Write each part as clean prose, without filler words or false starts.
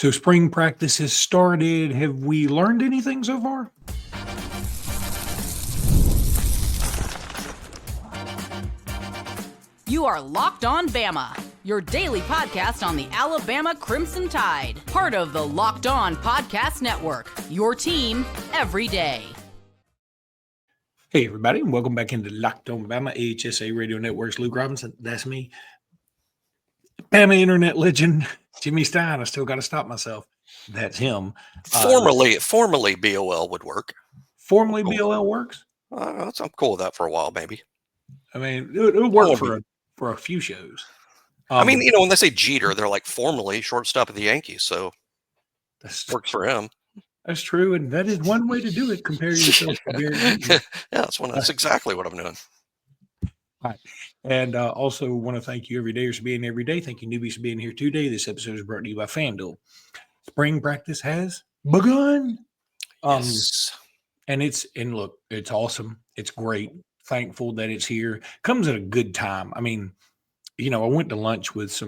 So spring practice has started. Have we learned anything so far? You are Locked On Bama, your daily podcast on the Alabama Crimson Tide. Part of the Locked On Podcast Network, your team every day. Hey, everybody, and welcome back into Locked On Bama, AHSA Radio Network's Luke Robinson. That's me. Bama internet legend, Jimmy Stein. I still got to stop myself. That's him. Formerly BOL would work. Formerly BOL works? I'm cool with that for a while, maybe. I mean, it would work for a few shows. I mean, when they say Jeter, they're like formerly shortstop of the Yankees, so that works for him. That's true, and that is one way to do it. Compare yourself to Gary. That's exactly what I'm doing. All right. And also want to thank you every day for being every day. Thank you, newbies, for being here today. This episode is brought to you by FanDuel. Spring practice has begun. Yes. And look, it's awesome. It's great. Thankful that it's here. Comes at a good time. I mean, I went to lunch with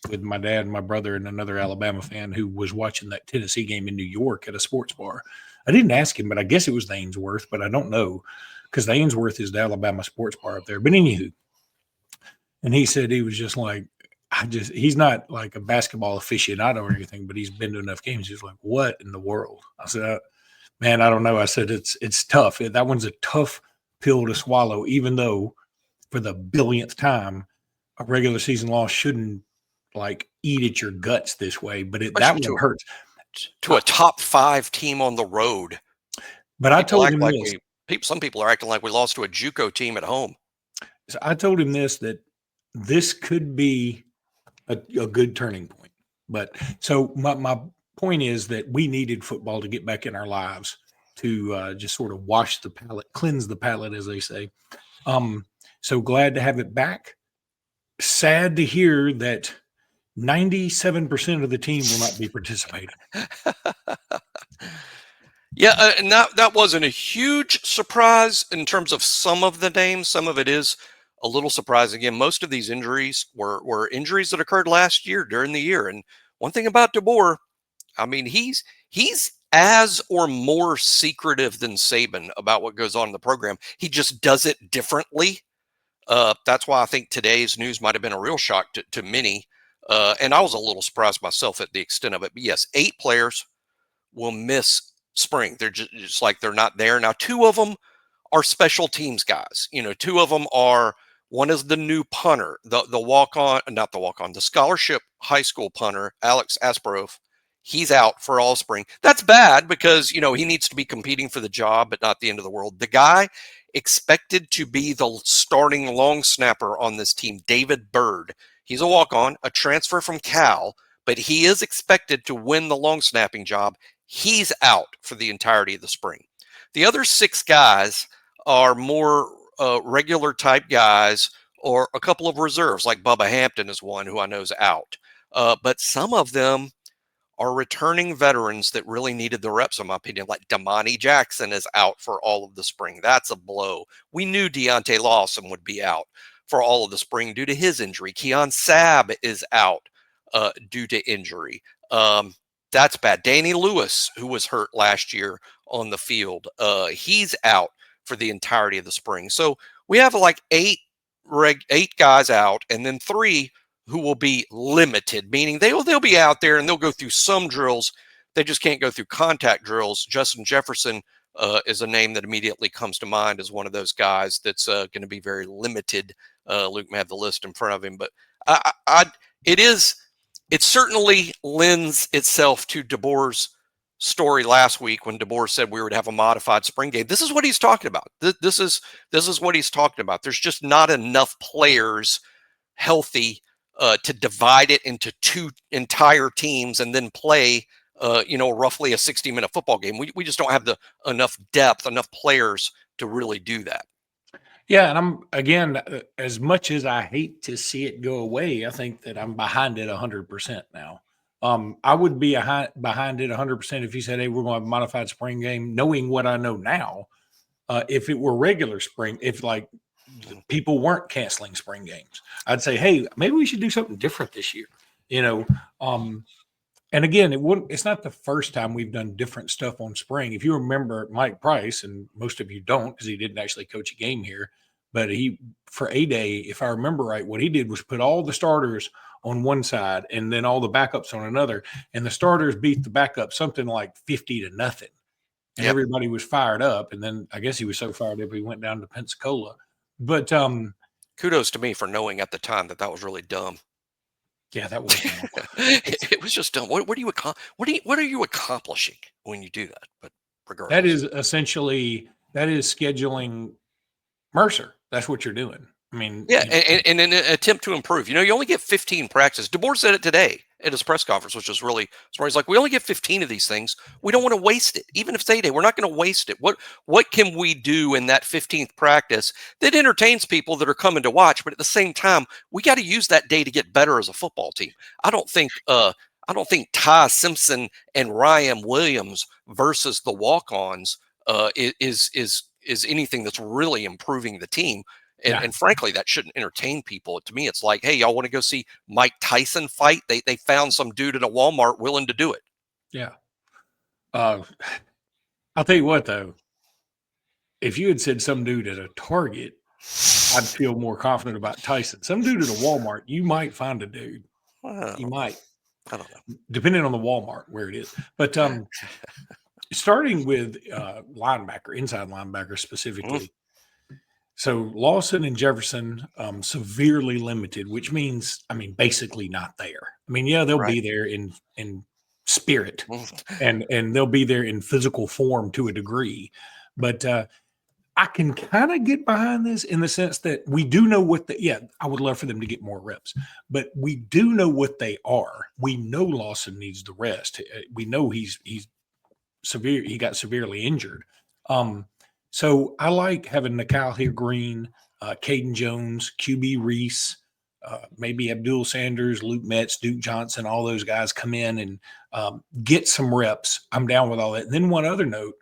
with my dad and my brother and another Alabama fan who was watching that Tennessee game in New York at a sports bar. I didn't ask him, but I guess it was the Ainsworth, but I don't know because the Ainsworth is the Alabama sports bar up there. But anywho, and he said he was just like, he's not like a basketball aficionado or anything, but he's been to enough games. He's like, what in the world? I said, man, I don't know. I said, it's tough. That one's a tough pill to swallow, even though for the billionth time, a regular season loss shouldn't like eat at your guts this way, but that one hurts. To a top 5 team on the road. But I told him this. Some people are acting like we lost to a JUCO team at home. So I told him that this could be a good turning point. But so my point is that we needed football to get back in our lives to just sort of wash the palate, cleanse the palate, as they say. So glad to have it back. Sad to hear that 97% of the team will not be participating. Yeah, and that wasn't a huge surprise in terms of some of the names. Some of it is a little surprising. Again, most of these injuries were injuries that occurred last year during the year. And one thing about DeBoer, I mean, he's as or more secretive than Saban about what goes on in the program. He just does it differently. That's why I think today's news might have been a real shock to many. And I was a little surprised myself at the extent of it. But yes, 8 players will miss spring. They're just like they're not there. Now, 2 of them are special teams guys. 2 of them are, one is the new punter, the scholarship high school punter, Alex Asparoff. He's out for all spring. That's bad because, he needs to be competing for the job, but not the end of the world. The guy expected to be the starting long snapper on this team, David Byrd. He's a walk-on, a transfer from Cal, but he is expected to win the long snapping job. He's out for the entirety of the spring. The other 6 guys are more regular type guys or a couple of reserves, like Bubba Hampton is one who I know is out. But some of them are returning veterans that really needed the reps, in my opinion, like Domani Jackson is out for all of the spring. That's a blow. We knew Deonte Lawson would be out for all of the spring due to his injury. Keon Sabb is out due to injury. That's bad. Danny Lewis, who was hurt last year on the field, he's out for the entirety of the spring. So we have like 8 guys out, and then 3 who will be limited, meaning they'll be out there and they'll go through some drills. They just can't go through contact drills. Justin Jefferson is a name that immediately comes to mind as one of those guys that's going to be very limited. Luke may have the list in front of him, but it certainly lends itself to DeBoer's story last week when DeBoer said we would have a modified spring game. This is what he's talking about. This is what he's talking about. There's just not enough players healthy to divide it into 2 entire teams and then play, roughly a 60-minute football game. We just don't have enough depth, enough players to really do that. Yeah, and I'm, again, as much as I hate to see it go away, I think that I'm behind it 100% now. I would be behind it 100% if you said, hey, we're going to have a modified spring game, knowing what I know now. If it were regular spring, if like people weren't canceling spring games, I'd say, hey, maybe we should do something different this year. And again, it's not the first time we've done different stuff on spring. If you remember Mike Price, and most of you don't because he didn't actually coach a game here, but for A-Day, if I remember right, what he did was put all the starters on one side and then all the backups on another, and the starters beat the backup something like 50-0. And everybody was fired up. And then I guess he was so fired up he went down to Pensacola. But kudos to me for knowing at the time that was really dumb. Yeah, that was it was just dumb. What are you accomplishing when you do that? But regardless, that is scheduling Mercer. That's what you're doing. I mean, yeah, and in an attempt to improve. You only get 15 practices. DeBoer said it today at his press conference, which is really smart. He's like, we only get 15 of these things. We don't want to waste it. Even if it's A-Day, we're not going to waste it. What can we do in that 15th practice that entertains people that are coming to watch? But at the same time, we got to use that day to get better as a football team. I don't think Ty Simpson and Ryan Williams versus the walk-ons is anything that's really improving the team. And frankly, that shouldn't entertain people. To me, it's like, hey, y'all want to go see Mike Tyson fight? They found some dude at a Walmart willing to do it. Yeah. I'll tell you what, though. If you had said some dude at a Target, I'd feel more confident about Tyson. Some dude at a Walmart, you might find a dude. You might. I don't know. Depending on the Walmart where it is. But starting with linebacker, inside linebacker specifically. So Lawson and Jefferson severely limited, which means, basically not there. They'll be there in spirit and they'll be there in physical form to a degree. But I can kind of get behind this in the sense that we do know I would love for them to get more reps, but we do know what they are. We know Lawson needs the rest. We know he's severe. He got severely injured. So I like having Nikhil here, Green, Caden Jones, QB Reese, maybe Abdul Sanders, Luke Metz, Duke Johnson, all those guys come in and get some reps. I'm down with all that. And then one other note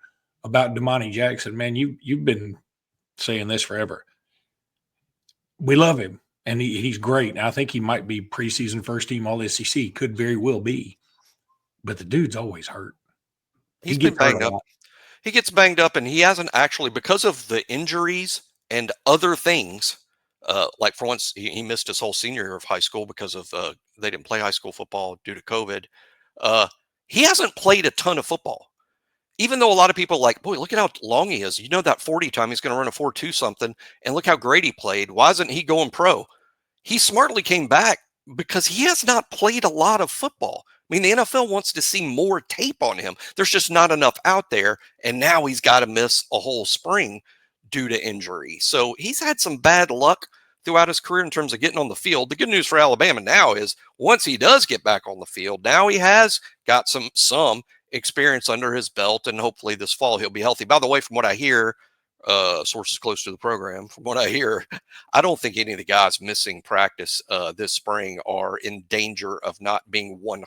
about Domani Jackson, man, you've been saying this forever. We love him, and he's great. And I think he might be preseason first team All SEC. Could very well be. But the dude's always hurt. He's been banged up. He gets banged up, and he hasn't actually, because of the injuries and other things, like for once, he missed his whole senior year of high school because of they didn't play high school football due to COVID. He hasn't played a ton of football, even though a lot of people are like, boy, look at how long he is. That 40 time he's going to run a 4.2 something, and look how great he played. Why isn't he going pro? He smartly came back because he has not played a lot of football. The NFL wants to see more tape on him. There's just not enough out there, and now he's got to miss a whole spring due to injury. So he's had some bad luck throughout his career in terms of getting on the field. The good news for Alabama now is once he does get back on the field, now he has got some experience under his belt, and hopefully this fall he'll be healthy. By the way, from what I hear, sources close to the program, from what I hear, I don't think any of the guys missing practice this spring are in danger of not being 100%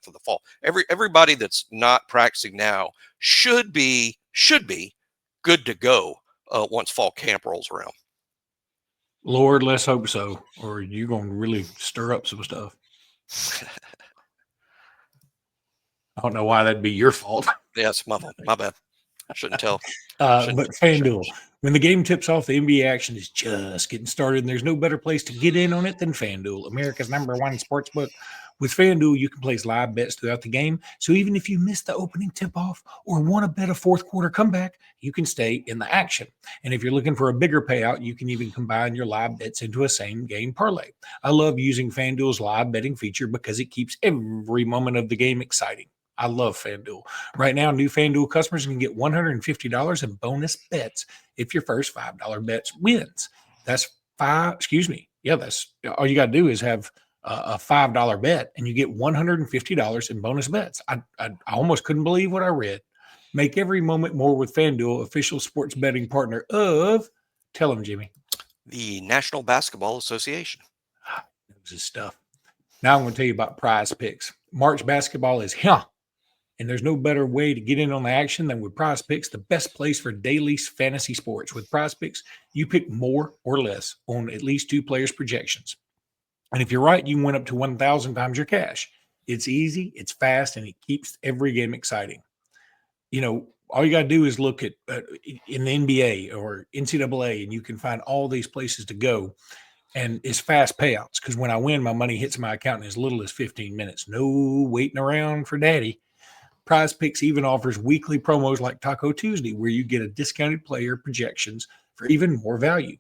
for the fall. Everybody that's not practicing now should be good to go once fall camp rolls around. Lord, let's hope so, or you're going to really stir up some stuff. I don't know why that'd be your fault. Yes, my fault. My bad. I shouldn't tell. But FanDuel, when the game tips off, the NBA action is just getting started, and there's no better place to get in on it than FanDuel, America's #1 sportsbook. With FanDuel, you can place live bets throughout the game, so even if you miss the opening tip-off or want to bet a fourth quarter comeback, you can stay in the action. And if you're looking for a bigger payout, you can even combine your live bets into a same-game parlay. I love using FanDuel's live betting feature because it keeps every moment of the game exciting. I love FanDuel. Right now, new FanDuel customers can get $150 in bonus bets if your first $5 bet wins. That's all you got to do is have a $5 bet, and you get $150 in bonus bets. I almost couldn't believe what I read. Make every moment more with FanDuel, official sports betting partner of, tell them, Jimmy. The National Basketball Association. This is stuff. Now I'm going to tell you about Prize Picks. March basketball is here. And there's no better way to get in on the action than with Prize Picks, the best place for daily fantasy sports. With Prize Picks, you pick more or less on at least two players' projections. And if you're right, you can win up to 1,000 times your cash. It's easy, it's fast, and it keeps every game exciting. All you got to do is look at in the NBA or NCAA, and you can find all these places to go. And it's fast payouts because when I win, my money hits my account in as little as 15 minutes. No waiting around for daddy. Prize Picks even offers weekly promos like Taco Tuesday, where you get a discounted player projections for even more value.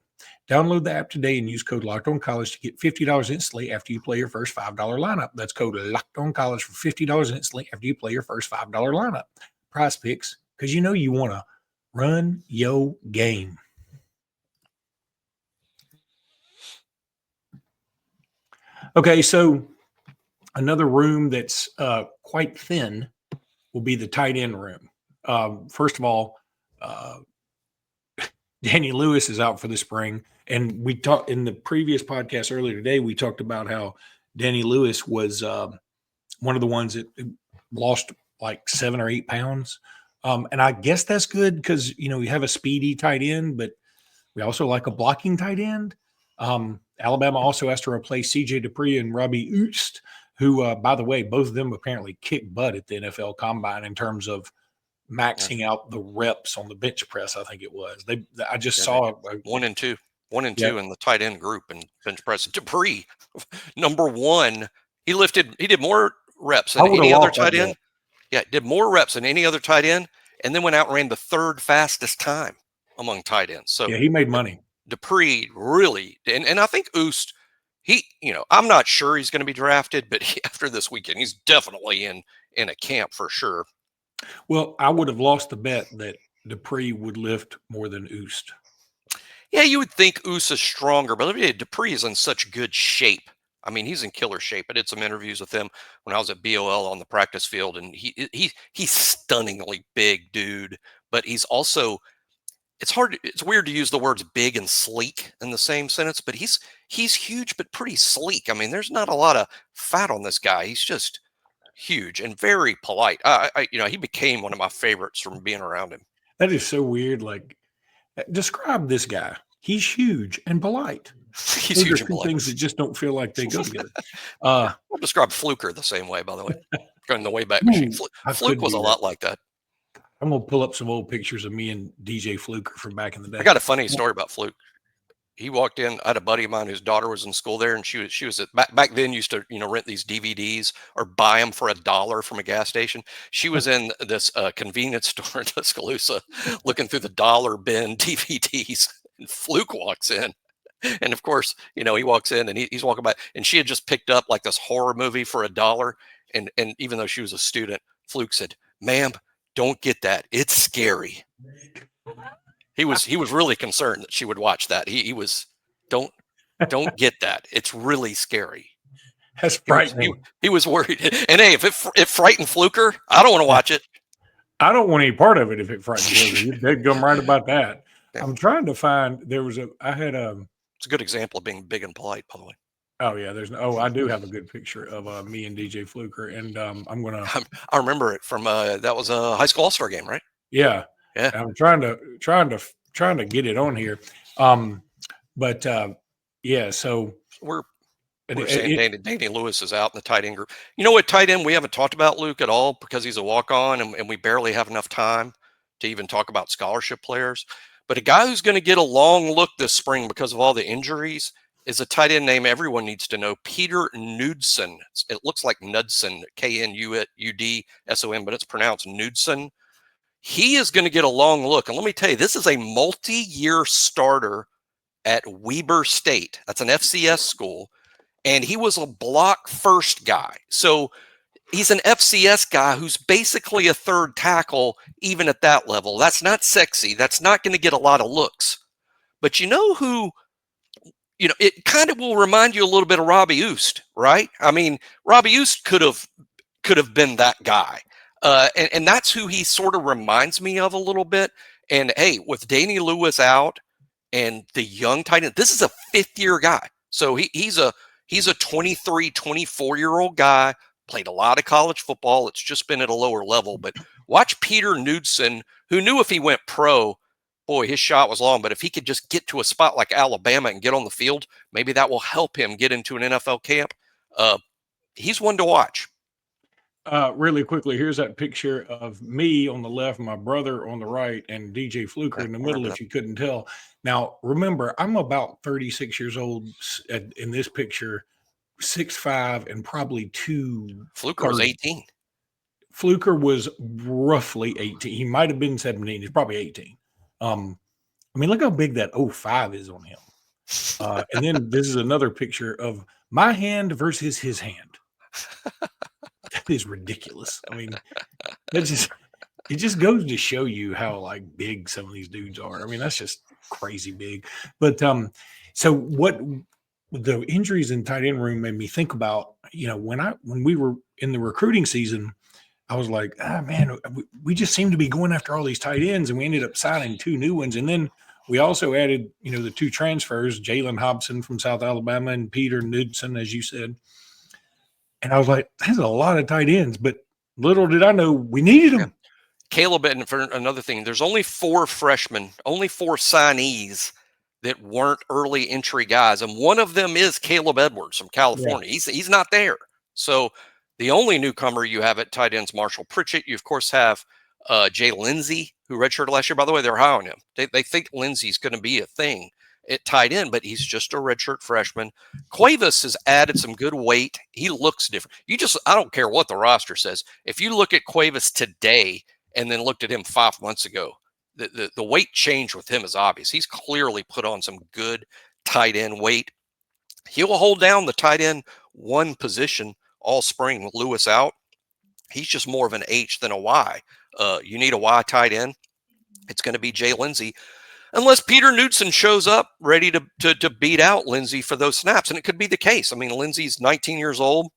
Download the app today and use code LOCKEDONCollege to get $50 instantly after you play your first $5 lineup. That's code LOCKEDONCollege for $50 instantly after you play your first $5 lineup. Prize Picks, because you want to run your game. Okay, so another room that's quite thin will be the tight end room. First of all, Danny Lewis is out for the spring. And we talked in the previous podcast earlier today, we talked about how Danny Lewis was one of the ones that lost like 7 or 8 pounds. And I guess that's good because, we have a speedy tight end, but we also like a blocking tight end. Alabama also has to replace C.J. Dupree and Robbie Oost, who, by the way, both of them apparently kicked butt at the NFL Combine in terms of maxing out the reps on the bench press. I think it was. I just saw 1 and 2 in the tight end group and bench press. Dupree, number 1, he did more reps than any other tight end. Yeah, did more reps than any other tight end, and then went out and ran the 3rd fastest time among tight ends. So yeah, he made money. Dupree really, and I think Oost, I'm not sure he's going to be drafted, but after this weekend, he's definitely in a camp for sure. Well, I would have lost the bet that Dupree would lift more than Oost. Yeah, you would think Oost is stronger, but Dupree is in such good shape. I mean, he's in killer shape. I did some interviews with him when I was at BOL on the practice field, and he's stunningly big dude, but he's also, it's weird to use the words big and sleek in the same sentence, but he's huge but pretty sleek. I mean, there's not a lot of fat on this guy. He's just huge and very polite. He became one of my favorites from being around him. That is so weird. Like, describe this guy. He's huge and polite. He's huge and polite. Things that just don't feel like they go together. I'll describe Fluker the same way, by the way. Going the way back machine. Fluke was a lot like that. I'm going to pull up some old pictures of me and DJ Fluker from back in the day. I got a funny story about Fluke. He walked in. I had a buddy of mine whose daughter was in school there, and she was back then used to rent these DVDs or buy them for $1 from a gas station. She was in this convenience store in Tuscaloosa looking through the dollar bin DVDs, and Fluke walks in. And of course, he walks in and he's walking by, and she had just picked up like this horror movie for $1. And even though she was a student, Fluke said, "Ma'am, don't get that. It's scary." He was really concerned that she would watch that. He was, don't get that. It's really scary. That's frightening. He was worried. And hey, if it frightened Fluker, I don't want to watch it. I don't want any part of it if it frightens Fluker. You're dead gum right about that. Yeah. I'm trying to find, it's a good example of being big and polite, by the way. Oh yeah, I do have a good picture of me and DJ Fluker, and I remember it from that was a high school all-star game, right? Yeah. I'm trying to get it on here, So we're saying Danny Lewis is out in the tight end group. You know what tight end we haven't talked about, Luke, at all, because he's a walk-on, and we barely have enough time to even talk about scholarship players. But a guy who's going to get a long look this spring because of all the injuries is a tight end name everyone needs to know, Peter Knudsen. It looks like Knudsen, Knudson, but it's pronounced Knudsen. He is going to get a long look. And let me tell you, this is a multi-year starter at Weber State. That's an FCS school. And he was a block first guy. So he's an FCS guy who's basically a third tackle, even at that level. That's not sexy. That's not going to get a lot of looks. But you know who, it kind of will remind you a little bit of Robbie Oost, right? I mean, Robbie Oost could have been that guy. And that's who he sort of reminds me of a little bit. And hey, with Danny Lewis out and the young tight end, this is a 5th-year guy. So he's a 23, 24-year-old guy, played a lot of college football. It's just been at a lower level. But watch Peter Knudsen, who knew if he went pro, boy, his shot was long. But if he could just get to a spot like Alabama and get on the field, maybe that will help him get into an NFL camp. He's one to watch. Really quickly, here's that picture of me on the left, my brother on the right, and DJ Fluker Yeah, in the I middle, remember if that. you couldn't tell. Now, remember, I'm about 36 years old in this picture, 6'5", and probably Fluker was 230. 18. Fluker was roughly 18. He might have been 17. He's probably 18. I mean, look how big that '05 is on him. And then this is another picture of my hand versus his hand. That is ridiculous. I mean, that's just it just goes to show you how like big some of these dudes are. I mean, that's just crazy big. But so what the injuries in tight end room made me think about, when we were in the recruiting season, I was like, man, we just seem to be going after all these tight ends, and we ended up signing 2 new ones. And then we also added, the 2 transfers, Jalen Hobson from South Alabama and Peter Knudsen, as you said. And I was like, that's a lot of tight ends, but little did I know we needed them. Caleb, and for another thing, there's only 4 freshmen, only 4 signees that weren't early entry guys, and one of them is Caleb Edwards from California. Yeah. He's not there. So the only newcomer you have at tight ends, Marshall Pritchett. You of course have Jay Lindsey, who redshirted last year. By the way, they're high on him. They think Lindsey's going to be a thing at tight end, but he's just a redshirt freshman. Cuevas has added some good weight. He looks different. I don't care what the roster says. If you look at Cuevas today and then looked at him 5 months ago, the weight change with him is obvious. He's clearly put on some good tight end weight. He'll hold down the tight end 1 position all spring with Lewis out. He's just more of an H than a Y. You need a Y tight end. It's going to be Jay Lindsey, unless Peter Knudsen shows up ready to beat out Lindsey for those snaps. And it could be the case. I mean, Lindsey's 19 years old.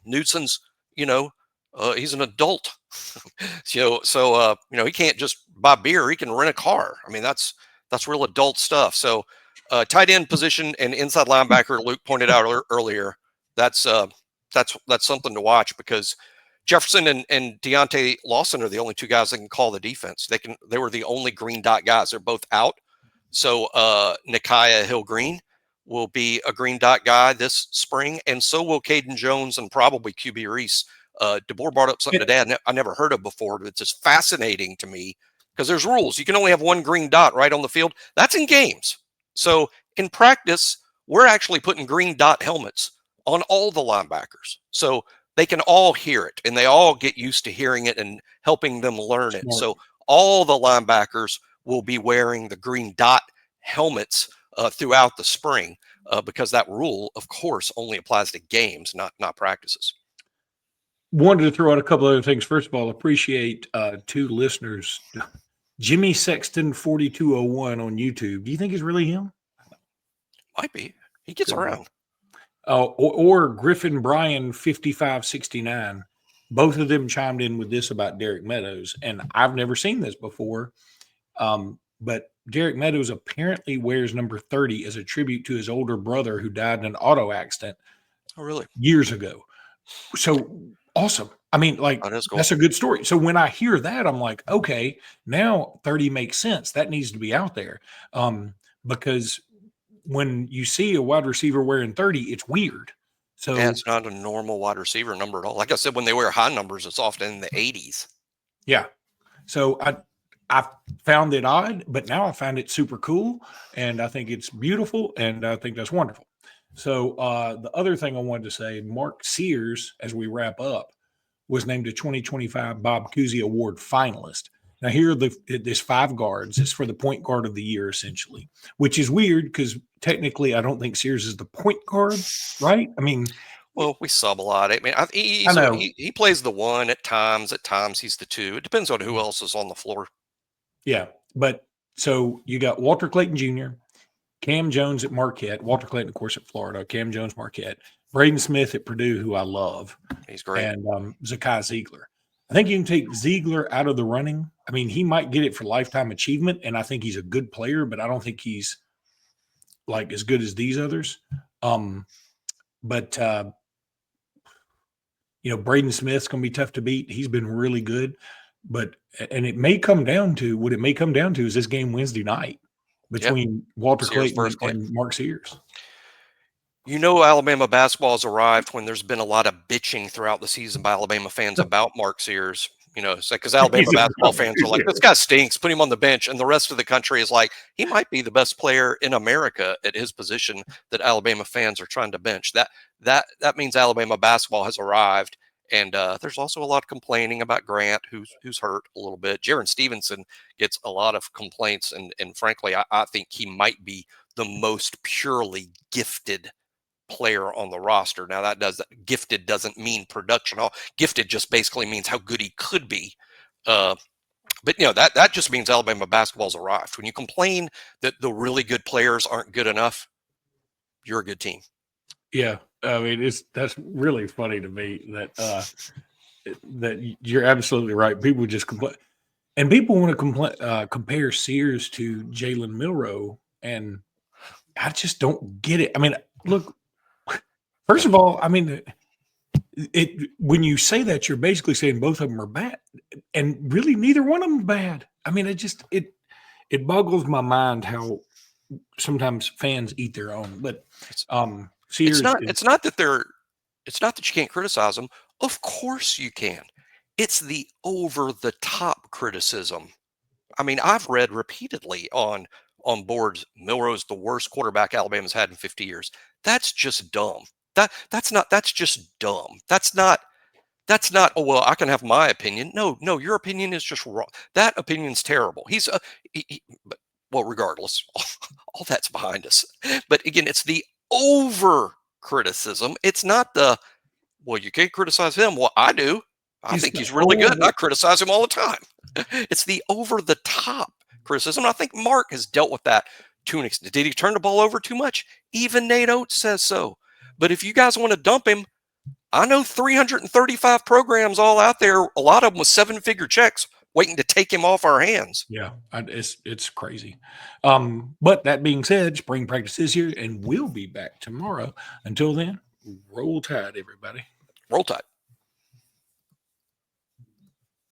Knudsen's, he's an adult. So he can't just buy beer. He can rent a car. I mean, that's real adult stuff. So tight end position and inside linebacker, Luke pointed out earlier, that's something to watch, because Jefferson and Deonte Lawson are the only 2 guys that can call the defense. They were the only green dot guys. They're both out. So Nikiah Hill-Green will be a green dot guy this spring, and so will Caden Jones and probably QB Reese. DeBoer brought up something today I never heard of before, but it's just fascinating to me, because there's rules. You can only have 1 green dot right on the field. That's in games. So in practice, we're actually putting green dot helmets on all the linebackers. So they can all hear it, and they all get used to hearing it and helping them learn it. So all the linebackers will be wearing the green dot helmets throughout the spring, because that rule, of course, only applies to games, not practices. Wanted to throw out a couple other things. First of all, appreciate 2 listeners. Jimmy Sexton 4201 on YouTube. Do you think it's really him? Might be. He gets around. Or Griffin Bryan 5569. Both of them chimed in with this about Derek Meadows, and I've never seen this before. But Derek Meadows apparently wears number 30 as a tribute to his older brother who died in an auto accident. Oh, really? Years ago. So awesome. I mean, like, cool. That's a good story. So when I hear that, I'm like, okay, now 30 makes sense. That needs to be out there. Because when you see a wide receiver wearing 30, it's weird. So it's not a normal wide receiver number at all. Like I said, when they wear high numbers, it's often in the 80s. Yeah. So I found it odd, but now I find it super cool, and I think it's beautiful, and I think that's wonderful. So the other thing I wanted to say, Mark Sears, as we wrap up, was named a 2025 Bob Cousy Award finalist. Now, here there's 5 guards. It's for the point guard of the year, essentially, which is weird because technically I don't think Sears is the point guard, right? I mean, well, we sub a lot. I mean, I know. He plays the 1 at times. At times, he's the 2. It depends on who else is on the floor. Yeah, but so you got Walter Clayton Jr., Cam Jones at Marquette, Walter Clayton, of course, at Florida, Cam Jones, Marquette, Braden Smith at Purdue, who I love. He's great. And Zakai Ziegler. I think you can take Ziegler out of the running. I mean, he might get it for lifetime achievement, and I think he's a good player, but I don't think he's like as good as these others. But Braden Smith's going to be tough to beat. He's been really good. And it may come down to what it may come down to is this game Wednesday night between Walter Sears Clayton and Mark Sears. You know, Alabama basketball has arrived when there's been a lot of bitching throughout the season by Alabama fans about Mark Sears. You know, it's like because Alabama He's a basketball bum. fans are like, this guy stinks, put him on the bench. And the rest of the country is like, he might be the best player in America at his position that Alabama fans are trying to bench. That means Alabama basketball has arrived. And there's also a lot of complaining about Grant, who's hurt a little bit. Jaron Stevenson gets a lot of complaints. And frankly, I think he might be the most purely gifted player on the roster. Now gifted doesn't mean production. Gifted just basically means how good he could be. But that just means Alabama basketball's arrived. When you complain that the really good players aren't good enough, you're a good team. Yeah, I mean that's really funny to me that you're absolutely right. People just complain, and people want to compare Sears to Jalen Milroe, and I just don't get it. I mean, look. First of all, I mean, when you say that, you're basically saying both of them are bad, and really neither one of them bad. I mean, it boggles my mind how sometimes fans eat their own. But Sears, it's not that you can't criticize them. Of course you can. It's the over the top criticism. I mean, I've read repeatedly on boards, Milroe's the worst quarterback Alabama's had in 50 years. That's just dumb. That's just dumb. That's not, oh, well, I can have my opinion. No, your opinion is just wrong. That opinion's terrible. Well, regardless, all that's behind us. But again, it's the over criticism. It's not well, you can't criticize him. Well, I do. I think he's really good. And I criticize him all the time. It's the over the top criticism. I think Mark has dealt with that to an extent. Did he turn the ball over too much? Even Nate Oates says so. But if you guys want to dump him, I know 335 programs all out there, a lot of them with 7-figure checks waiting to take him off our hands. Yeah, it's crazy. But that being said, spring practice is here, and we'll be back tomorrow. Until then, roll tide, everybody. Roll Tide.